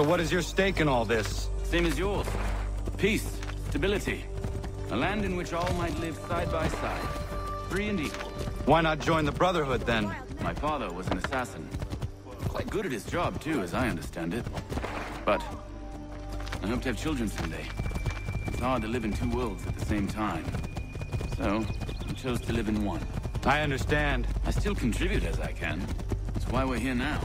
So what is your stake in all this? Same as yours. Peace, stability. A land in which all might live side by side. Free and equal. Why not join the Brotherhood, then? My father was an assassin. Quite good at his job, too, as I understand it. But I hope to have children someday. It's hard to live in two worlds at the same time. So, I chose to live in one. I understand. I still contribute as I can. That's why we're here now.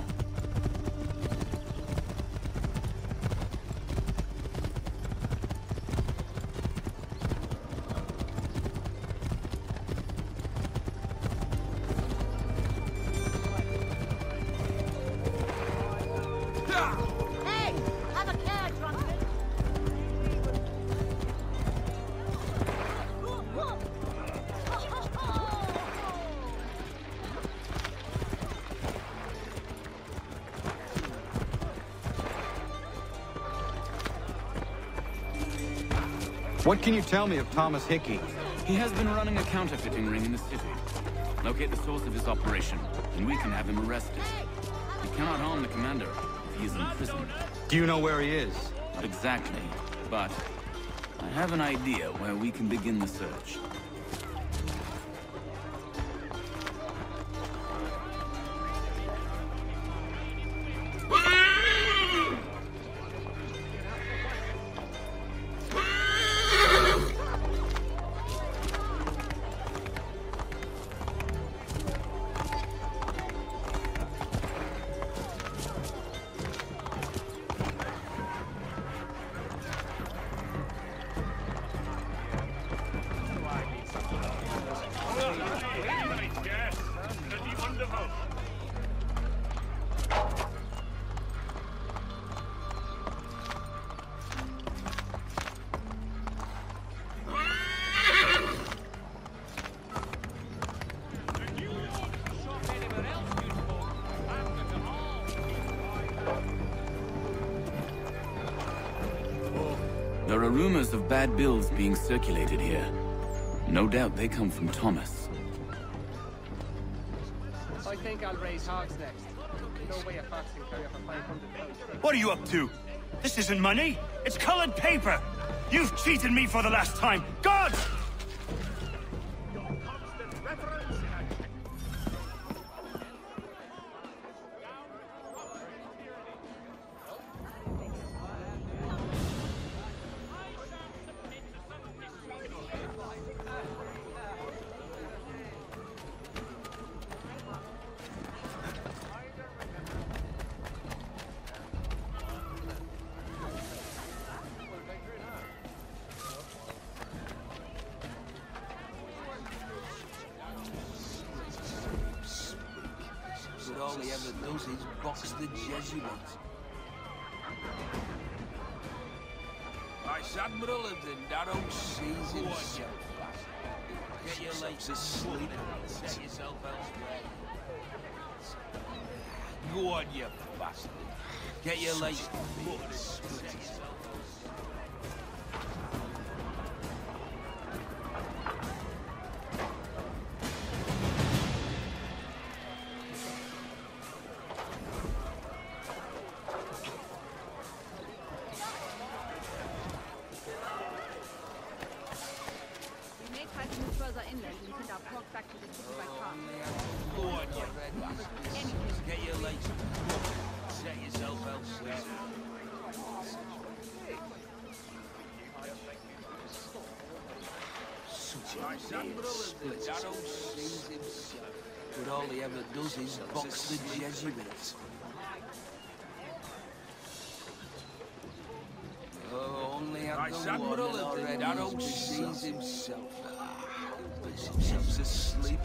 What can you tell me of Thomas Hickey? He has been running a counterfeiting ring in the city. Locate the source of his operation, and we can have him arrested. We cannot harm the commander if he is in prison. Do you know where he is? Not exactly, but I have an idea where we can begin the search. There are rumors of bad bills being circulated here. No doubt they come from Thomas. I think I'll raise hogs next. No way a fox can carry off a 500 pounds. What are you up to? This isn't money. It's colored paper. You've cheated me for the last time. God! But all he ever does is box the Jesuits. Nice Admiral lived in narrow seas himself. Get your legs asleep and set yourself elsewhere. Go on, you bastard. Get your legs asleep. Get your legs set yourself elsewhere. Such a nice split. Darrow sees himself, but all he ever does is box the Jesuits. Oh, only had the one already. Darrow sees himself. Puts himself asleep.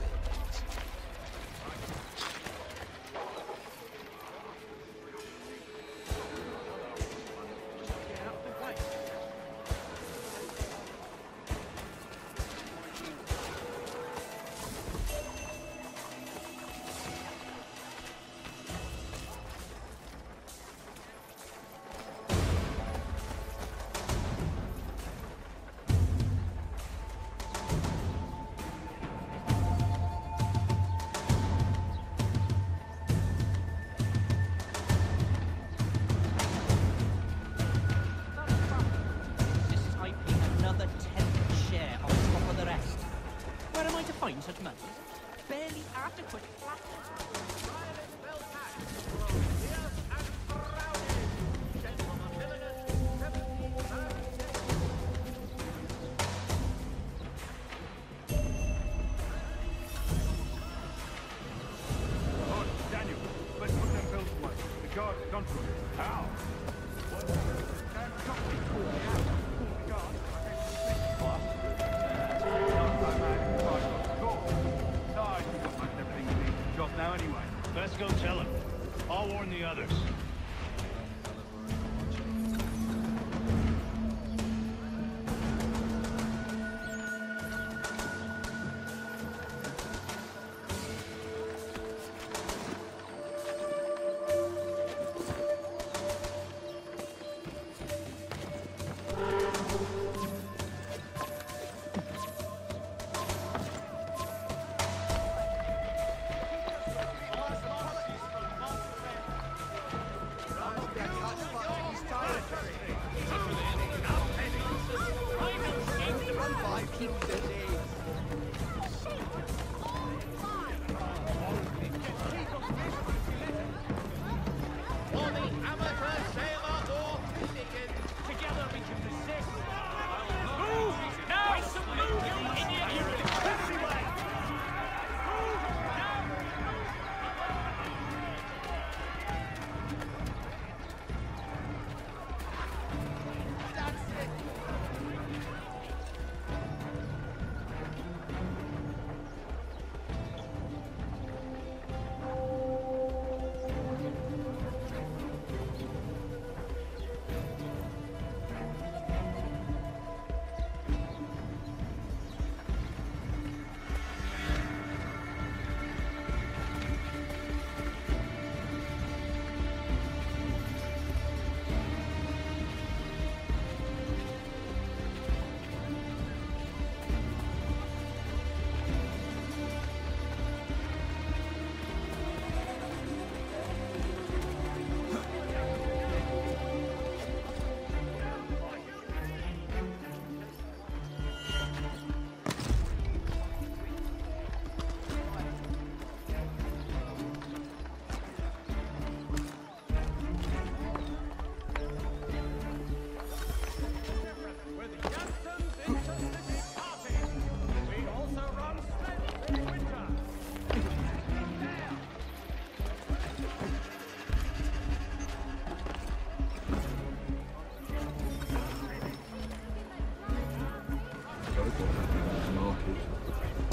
Let's go tell him. I'll warn the others.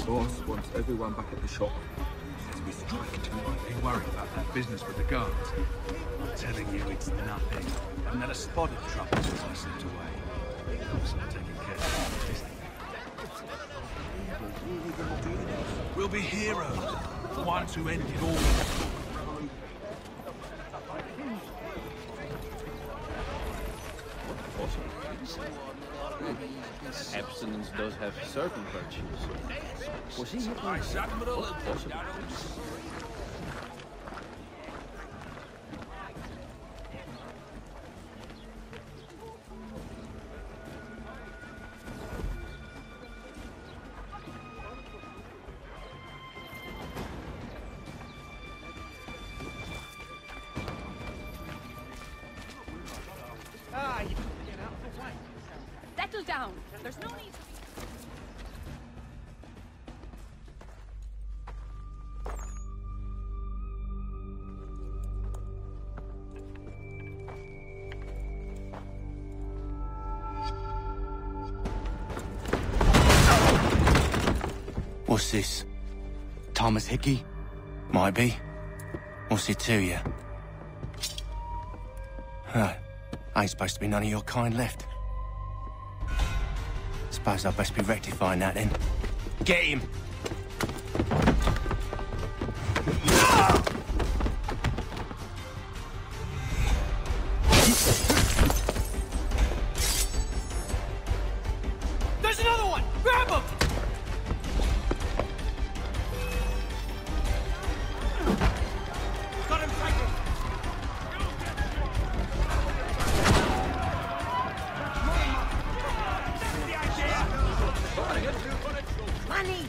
Boss wants everyone back at the shop. Says we strike tonight. Be worried about that business with the guards. I'm telling you, it's nothing. Haven't had a spot of trouble since I slipped away. Helps I'm taking care of it. We'll be heroes. The ones who ended all this. Abstinence does have certain virtues. Was he hit by Admiral of the possible? Ah, you get out of the way. Settle down. There's no need to be... What's this? Thomas Hickey? Might be. What's it to you? Huh. Ain't supposed to be none of your kind left. Suppose I'd best be rectifying that then. Get him! There's another one! Grab him! Got him taken! Money!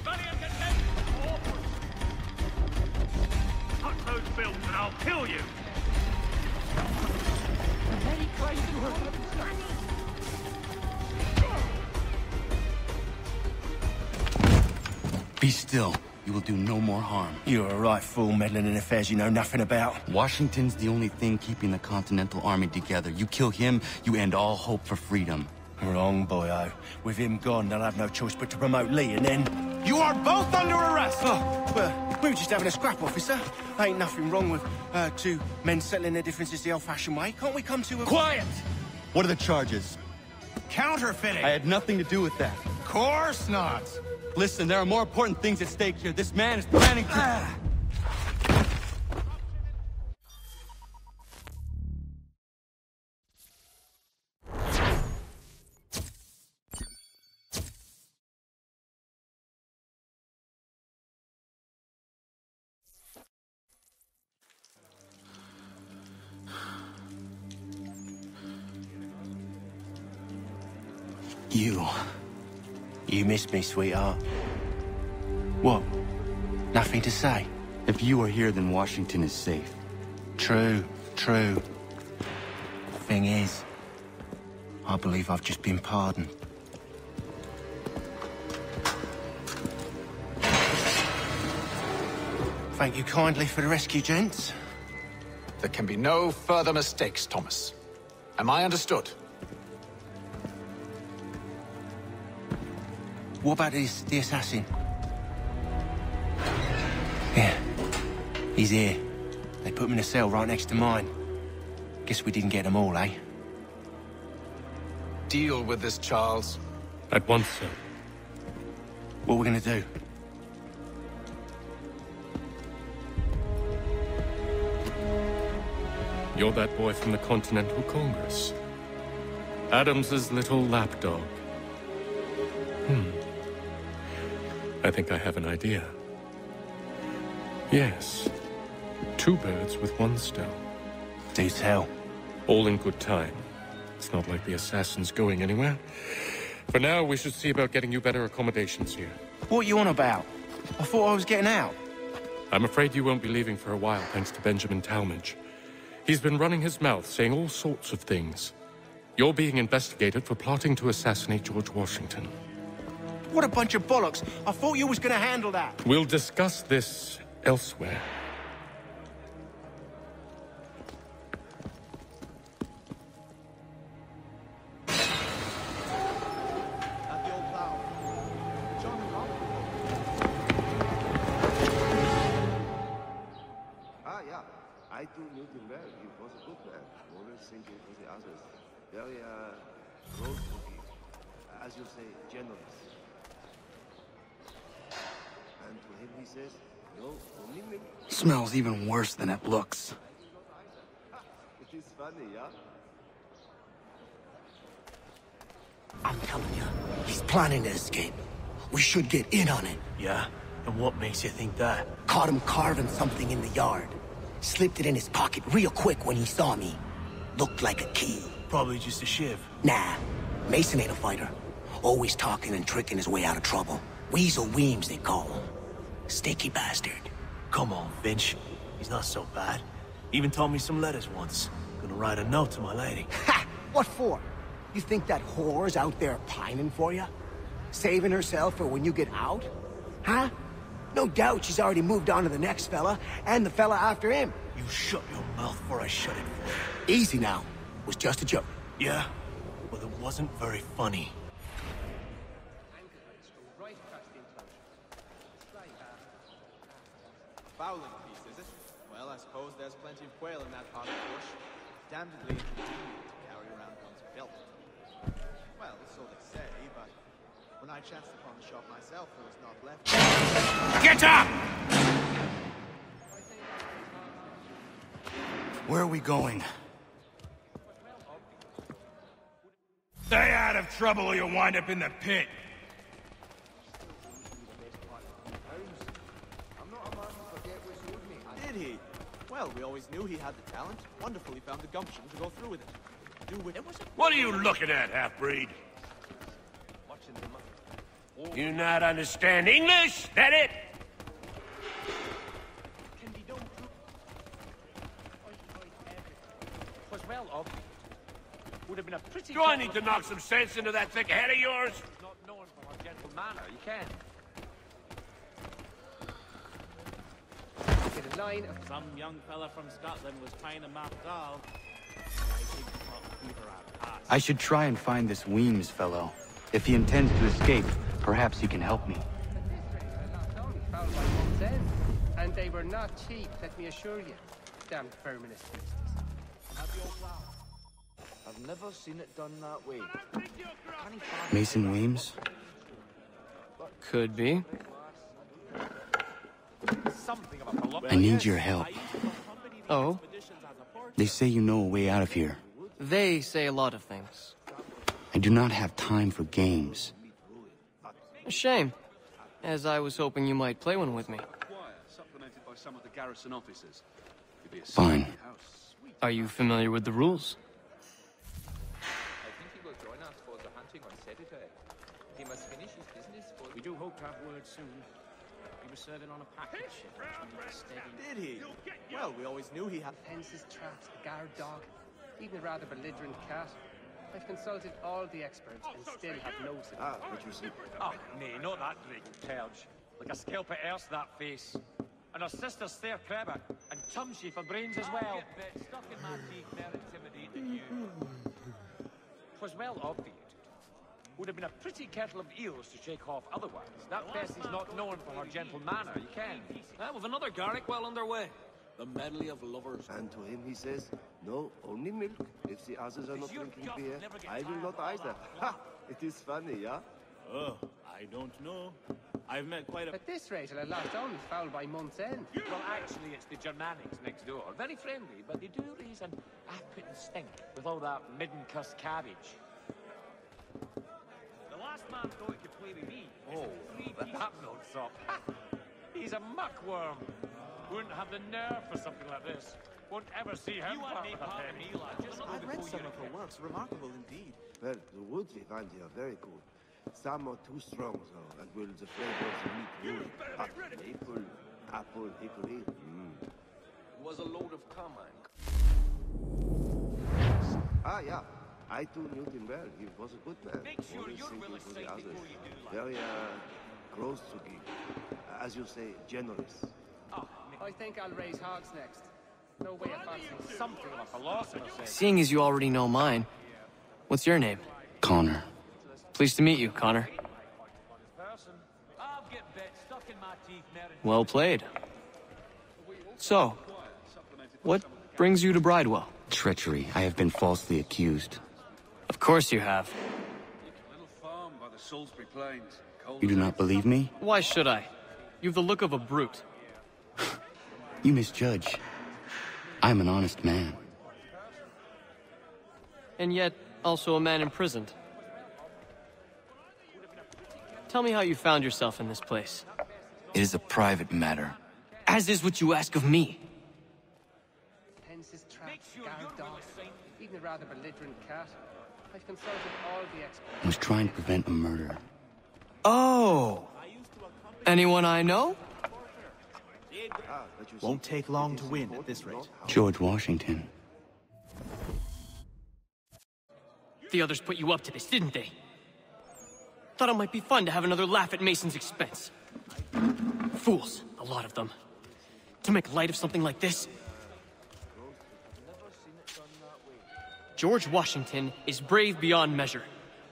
Be still. You will do no more harm. You're a right fool meddling in affairs you know nothing about. Washington's the only thing keeping the Continental Army together. You kill him, you end all hope for freedom. Wrong, boyo. With him gone, they'll have no choice but to promote Lee, and then... You are both under arrest! Oh, well, we were just having a scrap, officer. Ain't nothing wrong with two men settling their differences the old-fashioned way. Can't we come to a... Quiet! What are the charges? Counterfeiting! I had nothing to do with that. Course not! Listen, there are more important things at stake here. This man is planning to... You missed me, sweetheart. What? Nothing to say? If you are here, then Washington is safe. True. Thing is, I believe I've just been pardoned. Thank you kindly for the rescue, gents. There can be no further mistakes, Thomas. Am I understood? What about the assassin? Yeah, he's here. They put him in a cell right next to mine. Guess we didn't get them all, eh? Deal with this, Charles. At once, sir. What are we gonna do? You're that boy from the Continental Congress. Adams's little lapdog. I think I have an idea. Yes. 2 birds with 1 stone. Do tell. All in good time. It's not like the assassin's going anywhere. For now, we should see about getting you better accommodations here. What are you on about? I thought I was getting out. I'm afraid you won't be leaving for a while, thanks to Benjamin Talmadge. He's been running his mouth, saying all sorts of things. You're being investigated for plotting to assassinate George Washington. What a bunch of bollocks! I thought you was gonna handle that! We'll discuss this elsewhere. I do knew him well. He was a good man. Always thinking for the others. Very, close to me. As you say, generous. And to him he says, no, only me. Smells even worse than it looks. It is funny, yeah? I'm telling you, he's planning to escape. We should get in on it. Yeah? And what makes you think that? Caught him carving something in the yard. Slipped it in his pocket real quick when he saw me. Looked like a key. Probably just a shiv. Nah, Mason ain't a fighter. Always talking and tricking his way out of trouble. Weasel Weems, they call him. Sticky bastard. Come on, Finch. He's not so bad. Even taught me some letters once. Gonna write a note to my lady. Ha! What for? You think that whore's out there pining for you? Saving herself for when you get out? Huh? No doubt she's already moved on to the next fella, and the fella after him. You shut your mouth before I shut it for you. Easy now. Was just a joke. Yeah? Well, it wasn't very funny. Fowling piece, is it? Well, I suppose there's plenty of quail in that part of the bush. Damnably inconvenient to carry around one's belt. Well, so they say, but when I chanced upon the shop myself, there was not left. Get up! Where are we going? Stay out of trouble or you'll wind up in the pit. Did he? Well, we always knew he had the talent. Wonderful he found the gumption to go through with it. Do with it. What are you looking at, half-breed? You not understand English? That it? Was well up. Would have been a pretty. Do I need to knock some sense into that thick head of yours? Not known for our gentle manner. You can. line of... Some young fella from Scotland was trying to map down. I should try and find this Weems fellow. If he intends to escape, perhaps he can help me. Found by month's end. And they were not cheap, let me assure you. Damn feminist beasties. I've never seen it done that way. Mason Weems? Could be. I need your help. Oh? They say you know a way out of here. They say a lot of things. I do not have time for games. A shame, as I was hoping you might play one with me. Supplemented by some of the garrison officers. Fine. Are you familiar with the rules? I think he will join us for the hunting on Saturday. He must finish his business for... We do hope to have word soon. He was serving on a package ship, which we need to steady. Did he? Well, we always knew he had... Fences, traps, a guard dog, even a rather belligerent cat. I've consulted all the experts and still have no success. What you see? Oh, nay, not that Drake Terge. Like a scalp at earth, that face. And her sister's fair clever, and tumsy for brains as well. Stuck in my teeth, they're intimidating you. 'Twas well obviated. Would have been a pretty kettle of eels to shake off otherwise. That Bessie's not known for her gentle manner, you can. With another garlic well underway. The medley of lovers. And to him he says, no, only milk. If the others are not drinking beer, I will not either. Ha! It is funny, yeah? Oh, I don't know. I've met quite a... At this rate, I'll last only foul by month's end. Well, actually, it's the Germanics next door. Very friendly, but they do raise an off-putting stink with all that midden-cuss cabbage. The last man thought he could play with me. Oh, that milksop. He's a muckworm. Wouldn't have the nerve for something like this. Won't ever see him part with a penny. I've read some of her works, remarkable indeed. Well, the woods we find here are very good. Some are too strong, though, and will the flavor of the meat ruin. Hot maple, apple, hickory. Was a load of carmine. Yeah. I too knew him well. He was a good man. Make sure Always you're thinking well for the aside others. before you do Very, großzügig. As you say, generous. I think I'll raise hogs next. No way of fancying something of a philosopher says. Seeing as you already know mine, what's your name? Connor. Pleased to meet you, Connor. Well played. So, what brings you to Bridewell? Treachery. I have been falsely accused. Of course you have. Little farm by the Salisbury Plains. You do not believe me? Why should I? You've the look of a brute. You misjudge. I'm an honest man. And yet, also a man imprisoned. Tell me how you found yourself in this place. It is a private matter. As is what you ask of me. Fences, traps, guard dog, even a rather belligerent cat. I've consulted all the experts. I was trying to prevent a murder. Oh! Anyone I know? Won't take long to win at this rate. George Washington. The others put you up to this, didn't they? Thought it might be fun to have another laugh at Mason's expense. Fools, a lot of them. To make light of something like this. George Washington is brave beyond measure,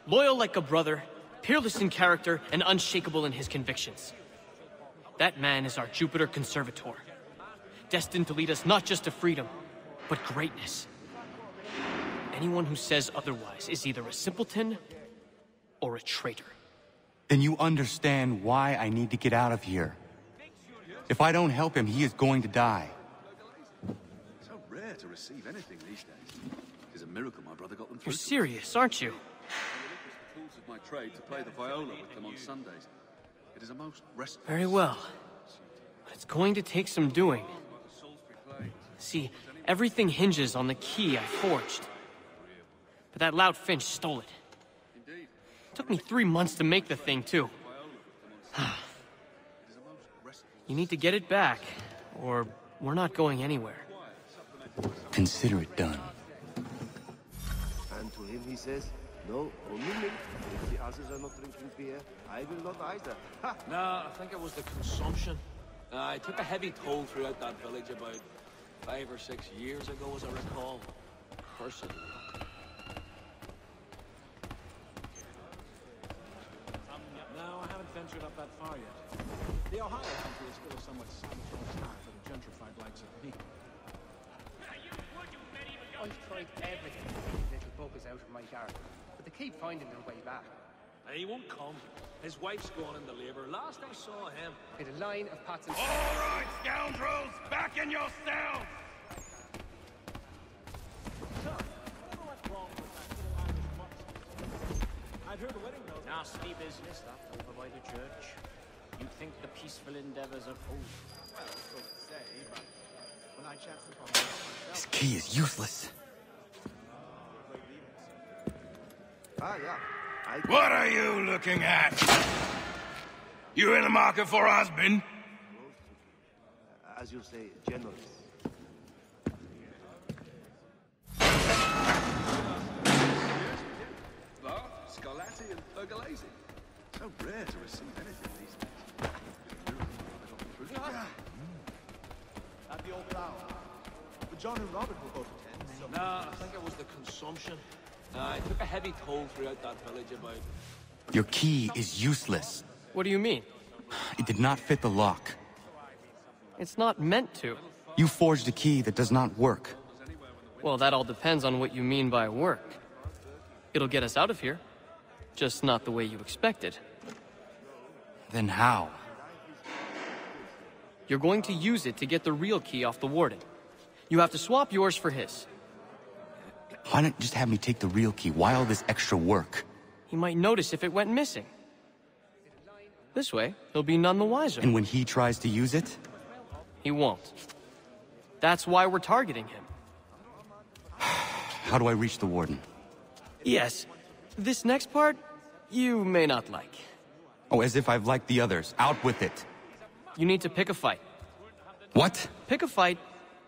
loyal like a brother, peerless in character, and unshakable in his convictions. That man is our Jupiter Conservator, destined to lead us not just to freedom, but greatness. Anyone who says otherwise is either a simpleton or a traitor. Then you understand why I need to get out of here. If I don't help him, he is going to die. So rare to receive anything these days. It's a miracle my brother got them through. You're serious, aren't you? The tools of my trade to play the viola with them on Sundays. It is a most restful... Very well. But it's going to take some doing. See, everything hinges on the key I forged. But that lout Finch stole it. Took me 3 months to make the thing, too. You need to get it back, or we're not going anywhere. Consider it done. And to him he says, no, only milk. If the others are not drinking beer, I will not either. Ha! Nah, I think it was the consumption. I took a heavy toll throughout that village about 5 or 6 years ago, as I recall. Cursed luck. No, I haven't ventured up that far yet. The Ohio country is still a somewhat sanitary start for the gentrified likes of me. I've tried everything to keep little buggers out of my garden, but they keep finding their way back. He won't come. His wife's gone into labor. Last I saw him... With a line of pots and... All right, scoundrels! Back in your cells! I've heard a wedding bells. Nasty business, that, over by the church. You'd think the peaceful endeavors of old. Well, so to say, but when I chanced upon myself... This key is useless. Ah, yeah. What are you looking at? You in the market for a husband? As you say, generous. Bar, Scarlatti, and Pergolesi. So rare to receive anything these days. At the old flower. But John and Robert will both attend, so... Nah, I think it was the consumption. I took a heavy toll throughout that village about... Your key is useless. What do you mean? It did not fit the lock. It's not meant to. You forged a key that does not work. Well, that all depends on what you mean by work. It'll get us out of here. Just not the way you expected. Then how? You're going to use it to get the real key off the warden. You have to swap yours for his. Why not just have me take the real key? Why all this extra work? He might notice if it went missing. This way, he'll be none the wiser. And when he tries to use it? He won't. That's why we're targeting him. How do I reach the warden? Yes. This next part, you may not like. Oh, as if I've liked the others. Out with it. You need to pick a fight. What? Pick a fight,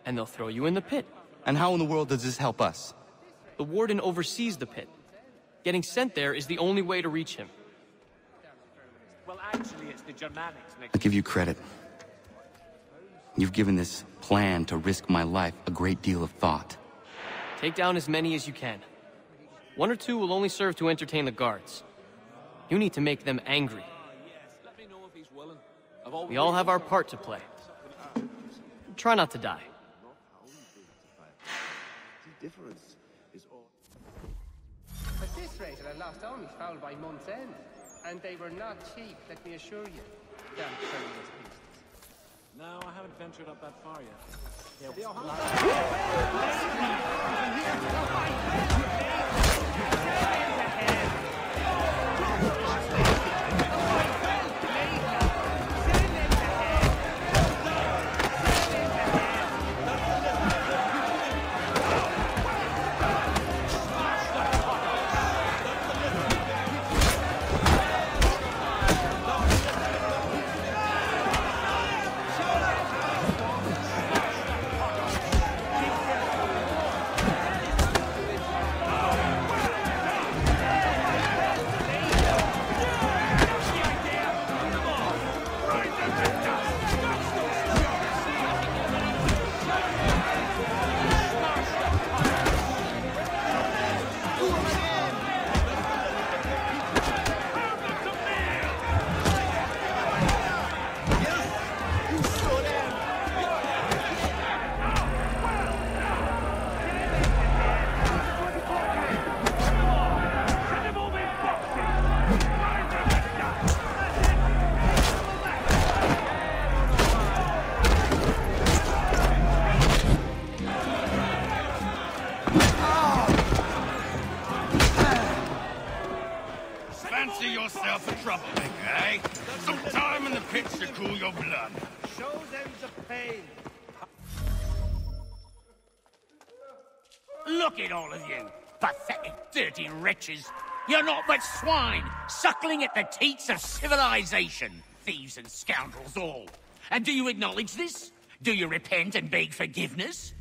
and they'll throw you in the pit. And how in the world does this help us? The warden oversees the pit. Getting sent there is the only way to reach him. Well, actually, it's the Germanics next. I'll give you credit. You've given this plan to risk my life a great deal of thought. Take down as many as you can. 1 or 2 will only serve to entertain the guards. You need to make them angry. Let me know if he's willing. We all have our part to play. Try not to die. The difference is all... At this rate, I lost all my fowl by month's end. And they were not cheap, let me assure you. Damn curious beasts. No, I haven't ventured up that far yet. The Fancy yourself a troublemaker, eh? Some time in the pits to cool your blood. Show them the pain. Look at all of you, pathetic, dirty wretches. You're not but swine, suckling at the teats of civilization. Thieves and scoundrels all. And do you acknowledge this? Do you repent and beg forgiveness?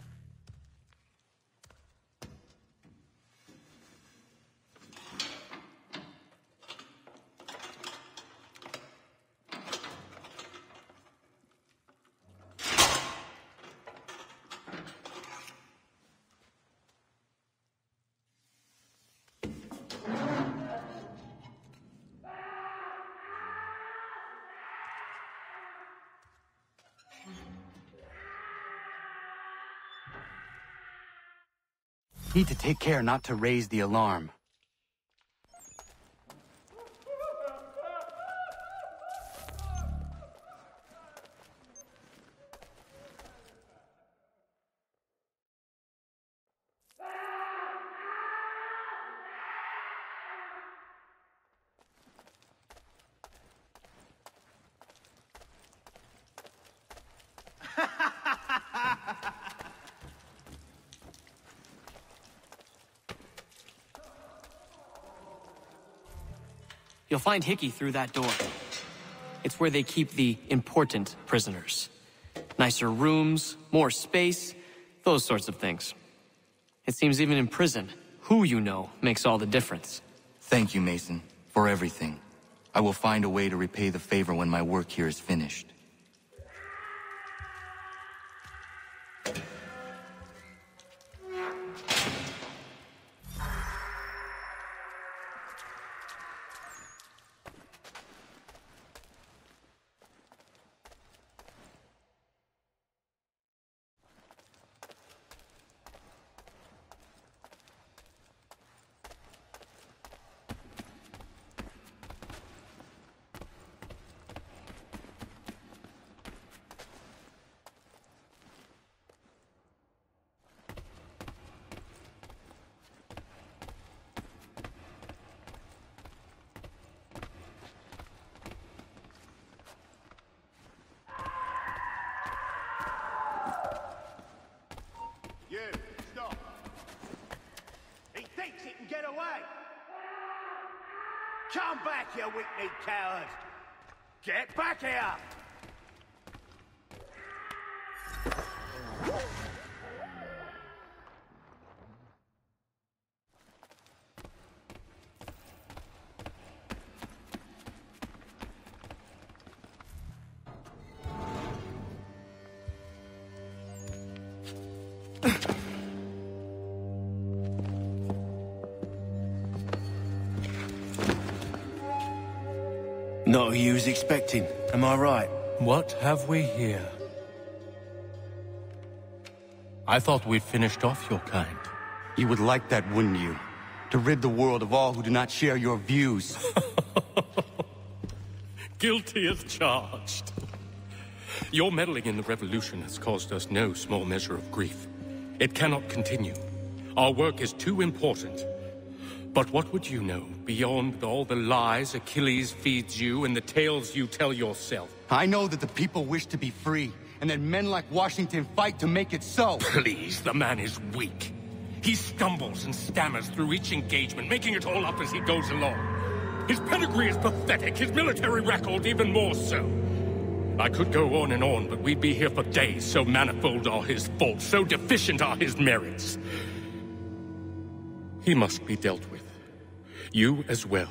Need to take care not to raise the alarm. You'll find Hickey through that door. It's where they keep the important prisoners. Nicer rooms, more space, those sorts of things. It seems even in prison, who you know makes all the difference. Thank you, Mason, for everything. I will find a way to repay the favor when my work here is finished. You, stop. He thinks he can get away. Come back, you weak-kneed coward. Get back here. Not who you was expecting, am I right? What have we here? I thought we'd finished off your kind. You would like that, wouldn't you? To rid the world of all who do not share your views. Guilty as charged. Your meddling in the revolution has caused us no small measure of grief. It cannot continue. Our work is too important. But what would you know, beyond all the lies Achilles feeds you and the tales you tell yourself? I know that the people wish to be free, and that men like Washington fight to make it so. Please, the man is weak. He stumbles and stammers through each engagement, making it all up as he goes along. His pedigree is pathetic, his military record even more so. I could go on, but we'd be here for days, so manifold are his faults, so deficient are his merits. He must be dealt with. You as well.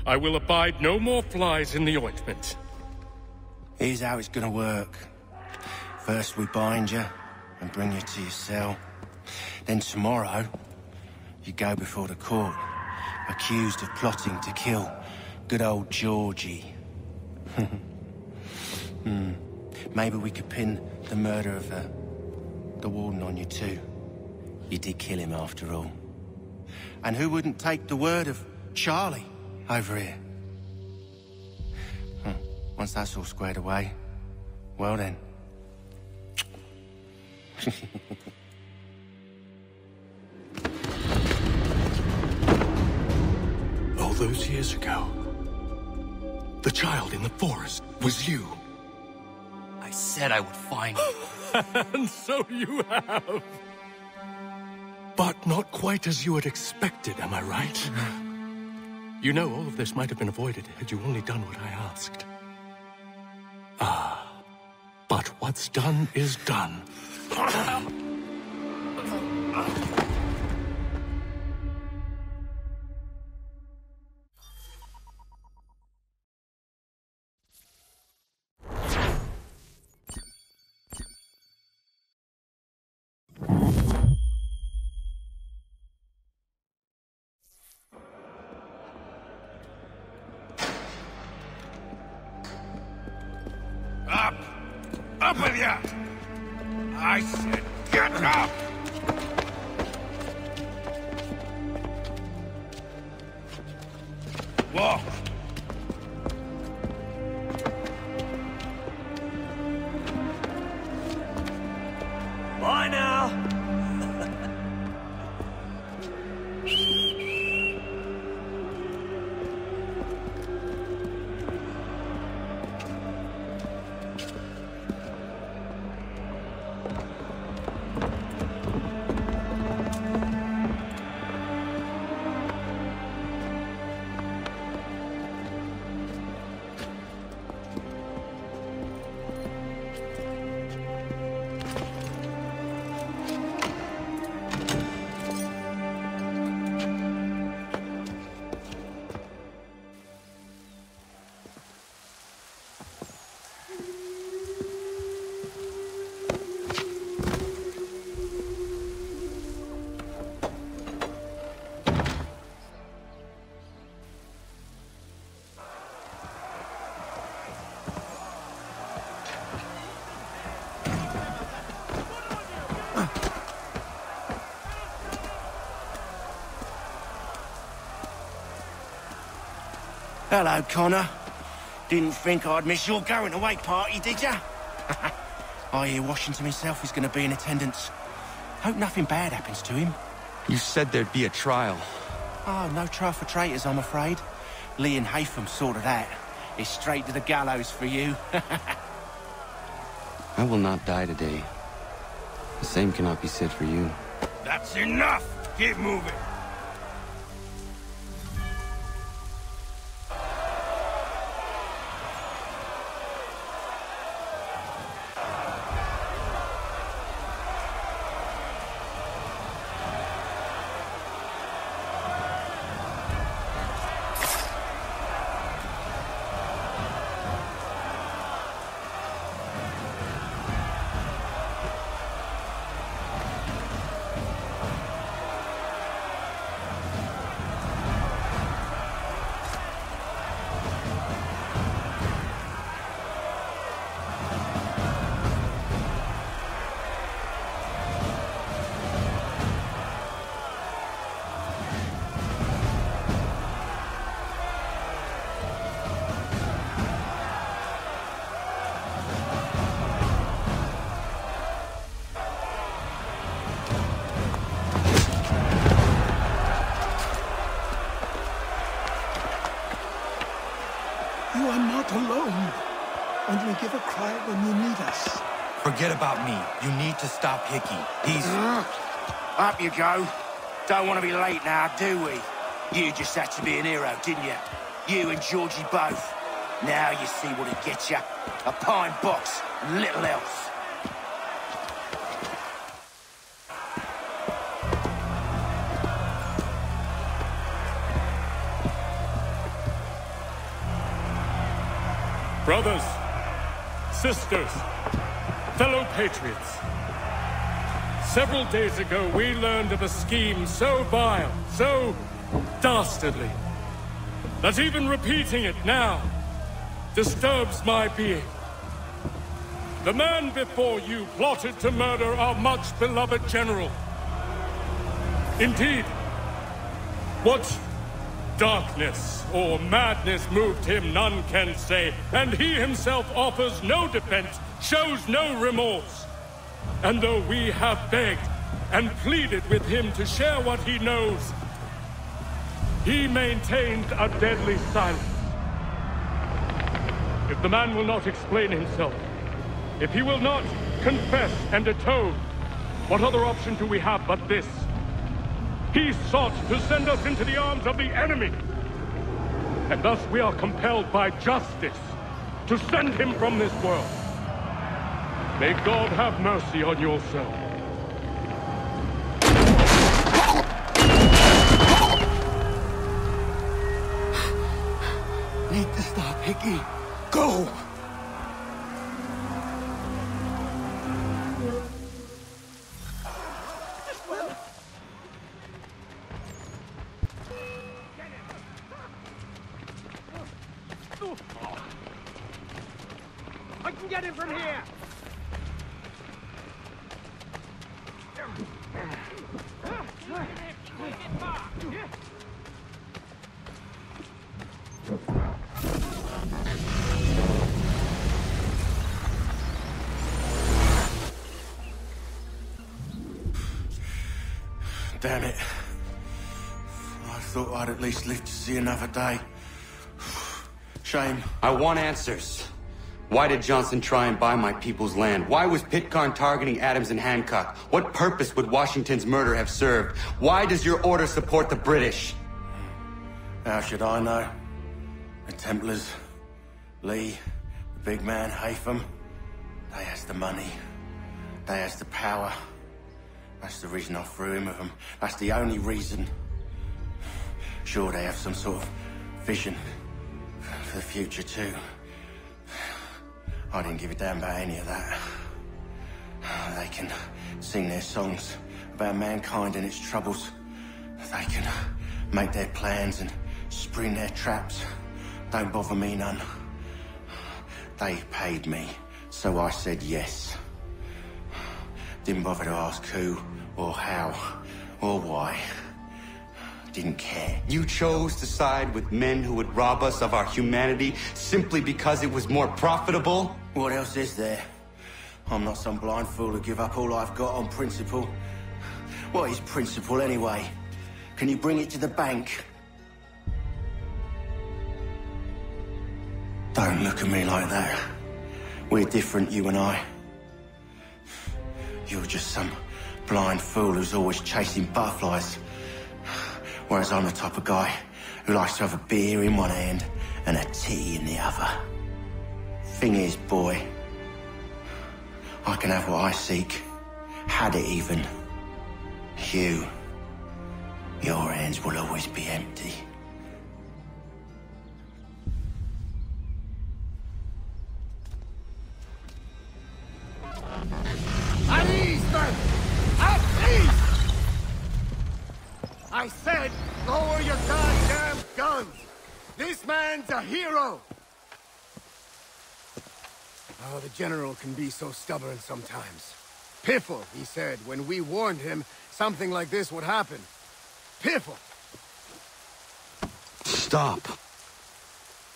I will abide no more flies in the ointment. Here's how it's gonna work. First we bind you and bring you to your cell. Then tomorrow, you go before the court, accused of plotting to kill good old Georgie. Maybe we could pin the murder of the warden on you too. You did kill him after all. And who wouldn't take the word of Charlie over here? Once that's all squared away, well then. All those years ago, the child in the forest was you. I said I would find you. And so you have. But not quite as you had expected, am I right? You know, all of this might have been avoided had you only done what I asked. But what's done is done. Up with you! I said get up! Walk. Bye now. Hello, Connor. Didn't think I'd miss your going-away party, did ya? I hear Washington himself is going to be in attendance. Hope nothing bad happens to him. You said there'd be a trial. Oh, no trial for traitors, I'm afraid. Lee and Haytham sorted that. It's straight to the gallows for you. I will not die today. The same cannot be said for you. That's enough! Keep moving! You are not alone. Only give a cry when you need us. Forget about me. You need to stop Hickey. He's... Up you go. Don't want to be late now, do we? You just had to be an hero, didn't you? You and Georgie both. Now you see what it gets you. A pine box and little else. Brothers, sisters, fellow patriots. Several days ago, we learned of a scheme so vile, so dastardly, that even repeating it now disturbs my being. The man before you plotted to murder our much-beloved general. Indeed, what darkness or madness moved him, none can say, and he himself offers no defense, shows no remorse. And though we have begged and pleaded with him to share what he knows, he maintains a deadly silence. If the man will not explain himself, if he will not confess and atone, what other option do we have but this? He sought to send us into the arms of the enemy. And thus we are compelled by justice to send him from this world. May God have mercy on your soul. Need to stop, Hickey. Go! I can get him from here! Damn it. I thought I'd at least live to see another day. Shame. I want answers. Why did Johnson try and buy my people's land? Why was Pitcairn targeting Adams and Hancock? What purpose would Washington's murder have served? Why does your order support the British? How should I know? The Templars, Lee, the big man, Haytham, they has the money. They has the power. That's the reason I threw in with them. That's the only reason. Sure, they have some sort of vision for the future too. I didn't give a damn about any of that. They can sing their songs about mankind and its troubles. They can make their plans and spring their traps. Don't bother me none. They paid me, so I said yes. Didn't bother to ask who, or how, or why. Didn't care. You chose to side with men who would rob us of our humanity simply because it was more profitable? What else is there? I'm not some blind fool to give up all I've got on principle. What is principle anyway? Can you bring it to the bank? Don't look at me like that. We're different, you and I. You're just some blind fool who's always chasing butterflies. Whereas I'm the type of guy who likes to have a beer in one hand and a tea in the other. Thing is, boy, I can have what I seek. Had it even. Your hands will always be empty. At ease, men! At ease! I said, lower your goddamn guns! This man's a hero! Oh, the General can be so stubborn sometimes. Piffle, he said, when we warned him something like this would happen. Piffle! Stop.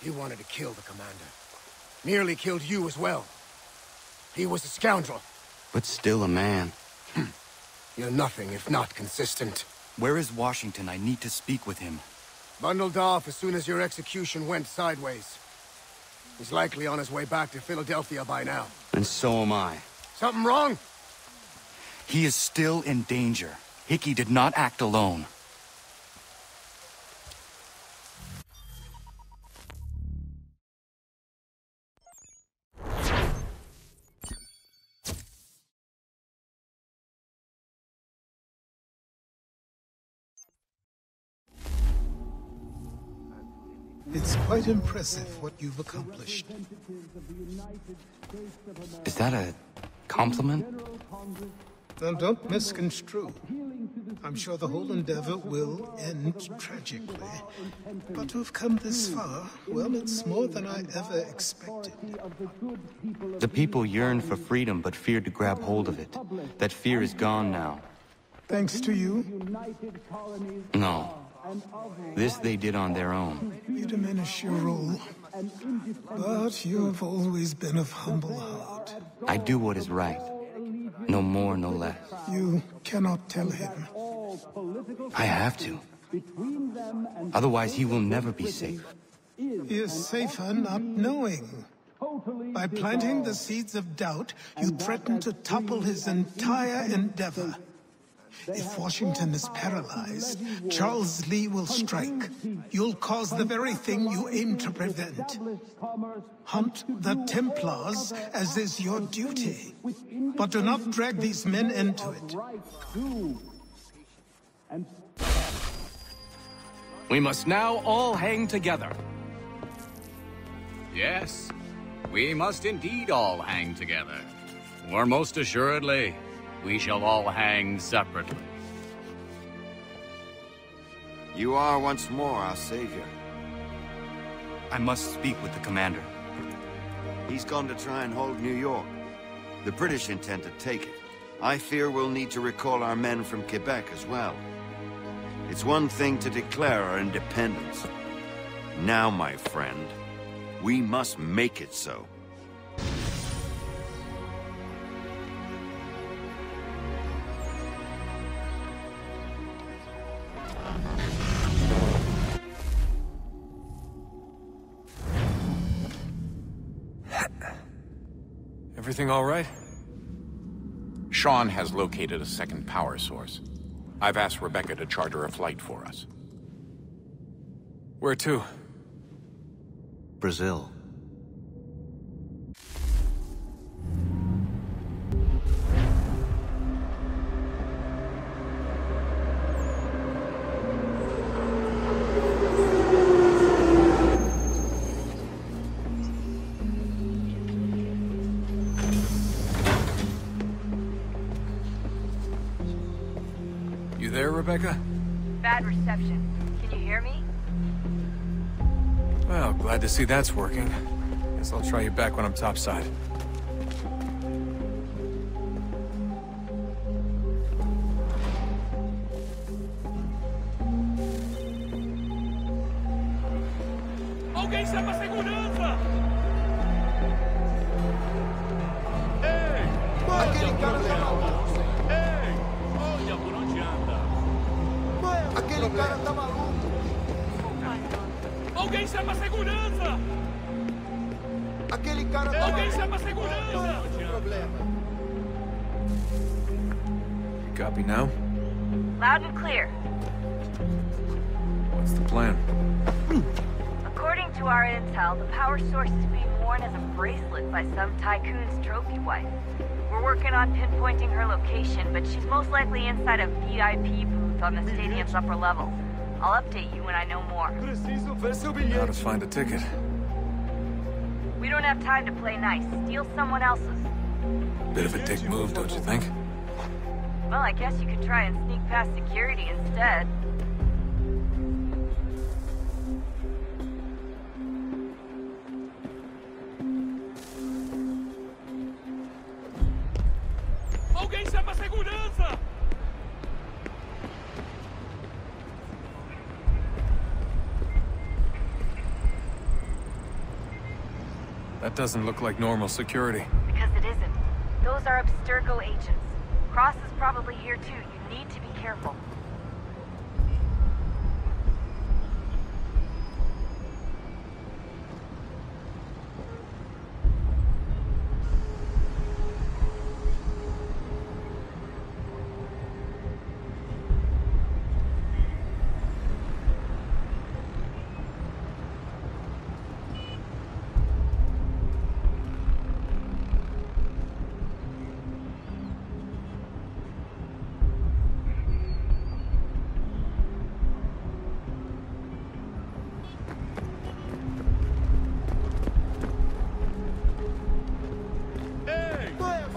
He wanted to kill the commander. Nearly killed you as well. He was a scoundrel. But still a man. You're nothing if not consistent. Where is Washington? I need to speak with him. Bundled off as soon as your execution went sideways. He's likely on his way back to Philadelphia by now. And so am I. Something wrong? He is still in danger. Hickey did not act alone. It's quite impressive what you've accomplished. Is that a compliment? Now, don't misconstrue. I'm sure the whole endeavor will end tragically. But to have come this far, well, it's more than I ever expected. The people yearned for freedom but feared to grab hold of it. That fear is gone now. Thanks to you? No. This they did on their own. You diminish your role. But you have always been of humble heart. I do what is right. No more, no less. You cannot tell him. I have to. Otherwise, he will never be safe. He is safer not knowing. By planting the seeds of doubt, you threaten to topple his entire endeavor. If Washington is paralyzed, Charles Lee will strike. You'll cause the very thing you aim to prevent. Hunt the Templars, as is your duty. But do not drag these men into it. We must now all hang together. Yes, we must indeed all hang together. Or most assuredly, we shall all hang separately. You are once more our savior. I must speak with the commander. He's gone to try and hold New York. The British intend to take it. I fear we'll need to recall our men from Quebec as well. It's one thing to declare our independence. Now, my friend, we must make it so. Everything all right? Sean has located a second power source. I've asked Rebecca to charter a flight for us. Where to? Brazil. You there, Rebecca? Bad reception. Can you hear me? Well, glad to see that's working. Guess I'll try you back when I'm topside. Alguém chama a segurança! Ei! Aquele cara tá maluco! Ei! Olha por onde anda! Aquele cara tá maluco! Alguém chama a segurança! Aquele cara tá Alguém maluco! chama a segurança! Não tem problema. You copy now? Loud and clear. What's the plan? According to our intel, the power source is being worn as a bracelet by some tycoon's trophy wife. We're working on pinpointing her location, but she's most likely inside a VIP booth on the stadium's upper level. I'll update you when I know more. How to find a ticket. We don't have time to play nice. Steal someone else's. Bit of a dick move, don't you think? Well, I guess you could try and sneak past security instead. Alguém chama a segurança! That doesn't look like normal security. Because it isn't. Those are Abstergo agents. Cross is probably here too. You need to be careful.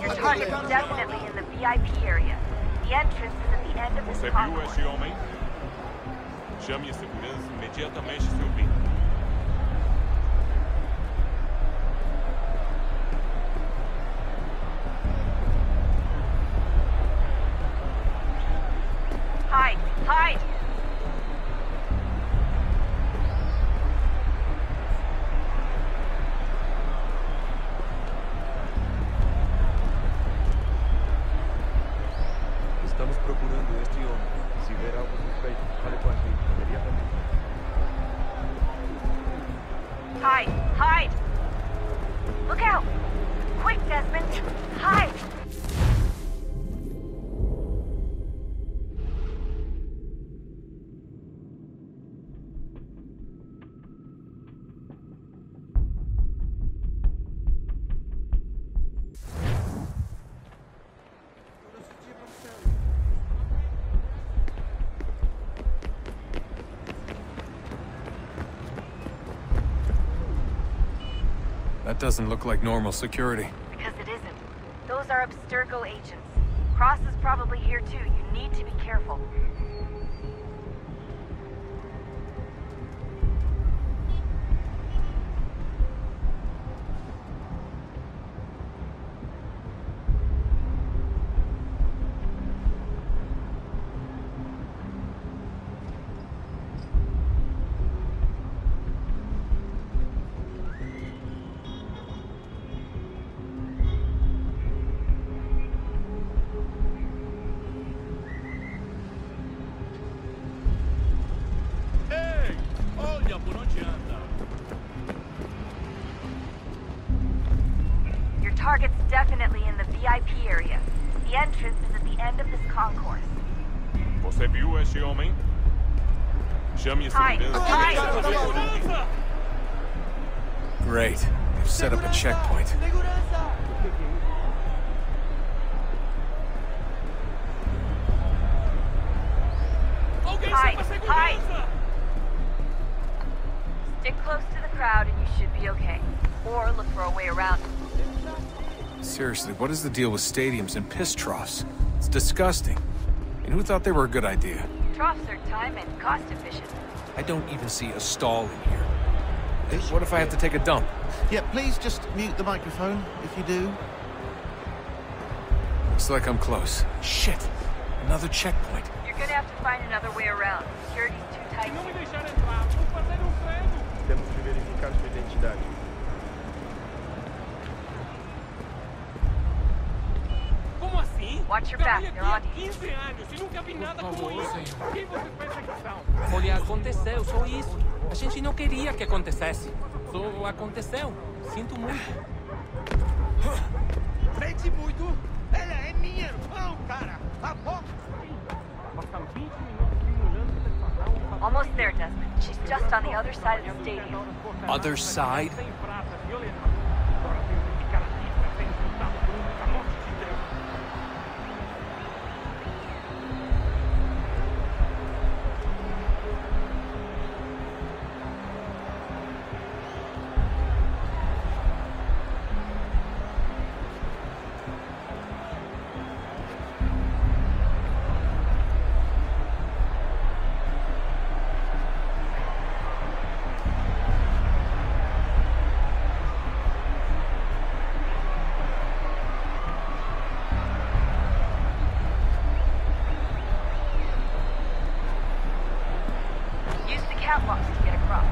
Your target is definitely in the VIP area. The entrance is at the end of this Você viu concourse. este homem? Chame a segurança imediatamente se ouvir. Hide! Hide! Estamos procurando este homem. Se ver algo suspeito, fale com a gente imediatamente. Hide! Hide! Look out! Quick, Desmond! Hide! That doesn't look like normal security. Because it isn't. Those are Abstergo agents. Cross is probably here too. You need to be careful. target's definitely in the VIP area. The entrance is at the end of this concourse. Você viu este homem? Chame a segurança. Great. They've set up a checkpoint. Hide! Stick close to the crowd and you should be okay. Or look for a way around it. Seriously, what is the deal with stadiums and piss troughs? It's disgusting. And who thought they were a good idea? Troughs are time and cost efficient. I don't even see a stall in here. What if I have to take a dump? Yeah, please just mute the microphone if you do. Looks like I'm close. Shit! Another checkpoint. You're gonna have to find another way around. Security's too tight. Temos que verificar sua identidade. Como assim? Watch your back, they're on you. 15 anos e nunca vi nada como isso. Quem você pensa que são? Olha, aconteceu, só isso. A gente não queria que acontecesse. Só aconteceu. Sinto muito. Frente muito. Ela é minha irmã, cara. Tá bom? Almost there, Desmond. She's just on the other side of the stadium. Other side? Catwalks to get across.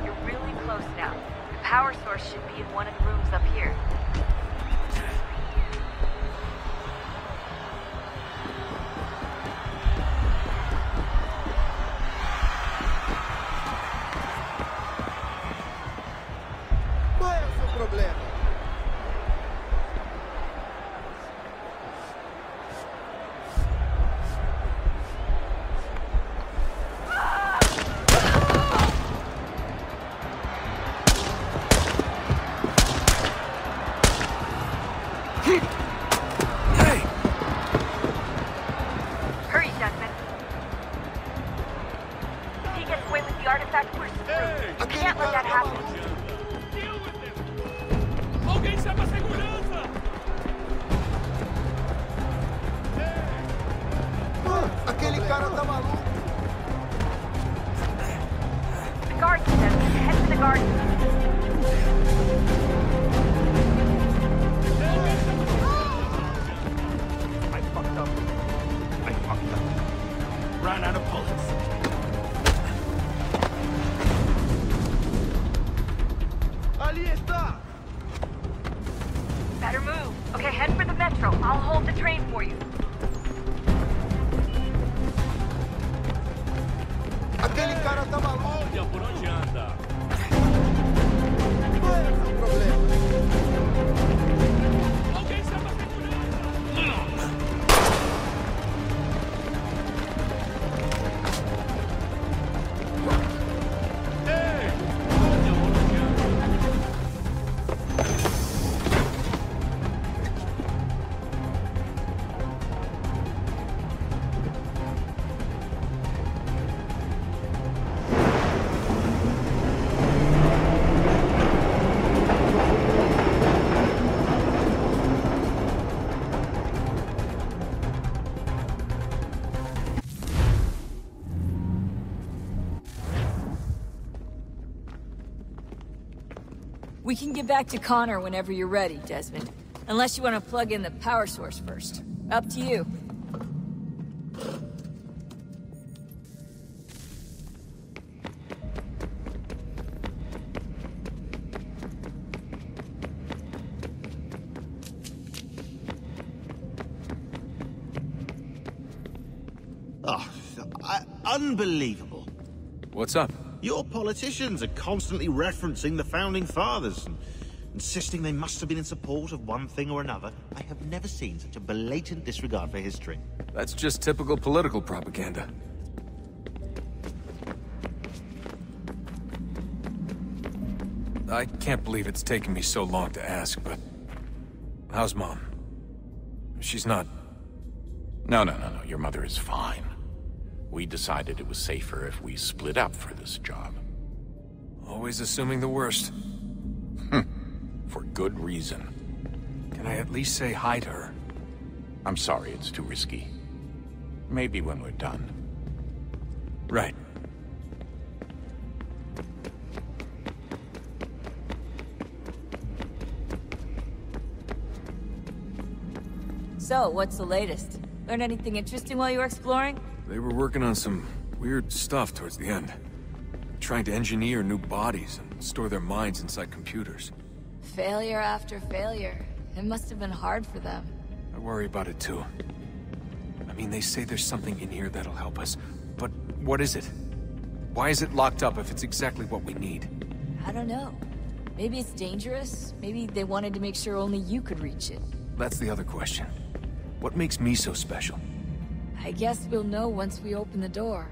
You're really close now. The power source should be in one of the rooms up here. Better move. Okay, head for the metro. I'll hold the train for you. Aquele cara tá maluco. Olha por onde anda. Qual é o seu problema? Alguém chama a segurança. Ei! Olha por onde anda. We can get back to Connor whenever you're ready, Desmond. Unless you want to plug in the power source first. Up to you. Unbelievable. What's up? Your politicians are constantly referencing the Founding Fathers and insisting they must have been in support of one thing or another. I have never seen such a blatant disregard for history. That's just typical political propaganda. I can't believe it's taken me so long to ask, but... how's Mom? She's not... No. Your mother is fine. We decided it was safer if we split up for this job. Always assuming the worst. For good reason. Can I at least say hi to her? I'm sorry, it's too risky. Maybe when we're done. Right. So, what's the latest? Learn anything interesting while you were exploring? They were working on some weird stuff towards the end. Trying to engineer new bodies and store their minds inside computers. Failure after failure. It must have been hard for them. I worry about it too. I mean, they say there's something in here that'll help us, but what is it? Why is it locked up if it's exactly what we need? I don't know. Maybe it's dangerous. Maybe they wanted to make sure only you could reach it. That's the other question. What makes me so special? I guess we'll know once we open the door.